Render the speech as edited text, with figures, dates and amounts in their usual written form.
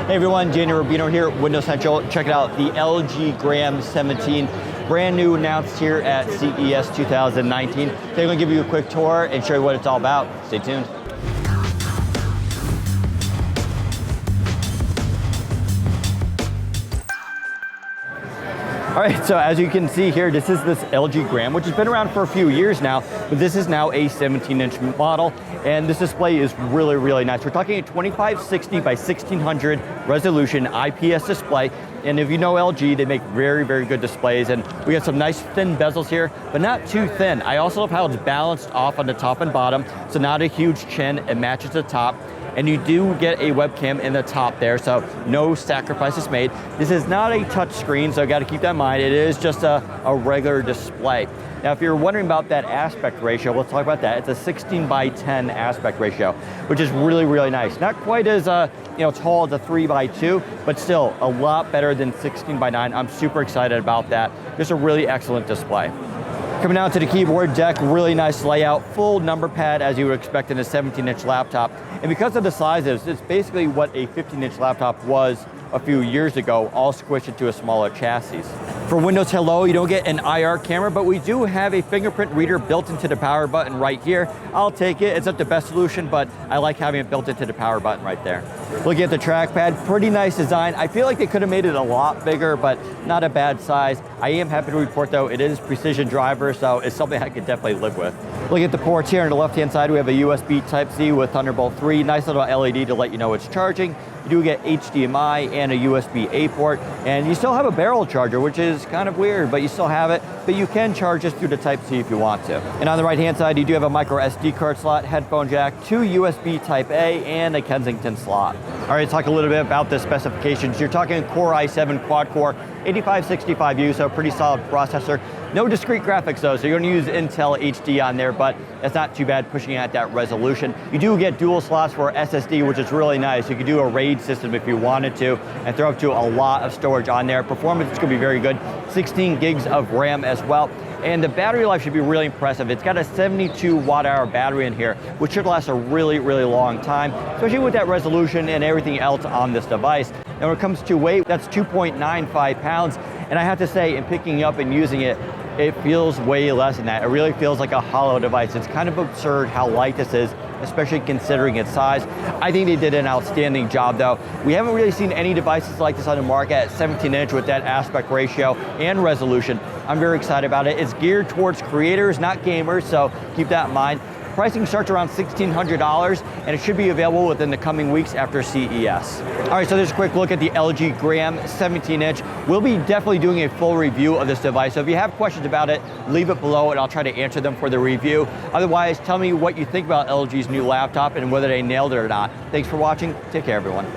Hey everyone, Daniel Rubino here, Windows Central. Check it out, the LG Gram 17, brand new, announced here at CES 2019. Today I'm going to give you a quick tour and show you what it's all about. Stay tuned. All right, so as you can see here, this is this LG Gram, which has been around for a few years now, but this is now a 17-inch model, and this display is really, really nice. We're talking a 2560 by 1600 resolution IPS display, and if you know LG, they make very, very good displays, and we got some nice thin bezels here, but not too thin. I also love how it's balanced off on the top and bottom, so not a huge chin, it matches the top. And you do get a webcam in the top there, so no sacrifices made. This is not a touch screen, so I gotta keep that in mind. It is just a regular display. Now, if you're wondering about that aspect ratio, let's talk about that. It's a 16 by 10 aspect ratio, which is really, really nice. Not quite as tall as a 3 by 2, but still a lot better than 16 by 9. I'm super excited about that. Just a really excellent display. Coming down to the keyboard deck, really nice layout, full number pad as you would expect in a 17-inch laptop. And because of the sizes, it's basically what a 15-inch laptop was a few years ago, all squished into a smaller chassis. For Windows Hello, you don't get an IR camera, but we do have a fingerprint reader built into the power button right here. I'll take it. It's not the best solution, but I like having it built into the power button right there. Looking at the trackpad, pretty nice design. I feel like they could have made it a lot bigger, but not a bad size. I am happy to report though, it is precision driver, so it's something I could definitely live with. Looking at the ports here on the left-hand side, we have a USB Type-C with Thunderbolt 3. Nice little LED to let you know it's charging. You do get HDMI and a USB-A port, and you still have a barrel charger, which is kind of weird, but you still have it, but you can charge this through the Type-C if you want to. And on the right-hand side, you do have a micro SD card slot, headphone jack, 2 USB Type-A, and a Kensington slot. All right, let's talk a little bit about the specifications. You're talking Core i7 quad-core, 8565U, so a pretty solid processor. No discrete graphics though, so you're gonna use Intel HD on there, but it's not too bad pushing at that resolution. You do get dual slots for SSD, which is really nice. You could do a RAID system if you wanted to, and throw up to a lot of storage on there. Performance is gonna be very good. 16 gigs of RAM as well. And the battery life should be really impressive. It's got a 72 watt-hour battery in here, which should last a really, really long time, especially with that resolution and everything else on this device. And when it comes to weight, that's 2.95 pounds. And I have to say, in picking up and using it, it feels way less than that. It really feels like a hollow device. It's kind of absurd how light this is, especially considering its size. I think they did an outstanding job though. We haven't really seen any devices like this on the market at 17-inch with that aspect ratio and resolution. I'm very excited about it. It's geared towards creators, not gamers, so keep that in mind. Pricing starts around $1,600, and it should be available within the coming weeks after CES. All right, so there's a quick look at the LG Gram 17-inch. We'll be definitely doing a full review of this device, so if you have questions about it, leave it below and I'll try to answer them for the review. Otherwise, tell me what you think about LG's new laptop and whether they nailed it or not. Thanks for watching. Take care, everyone.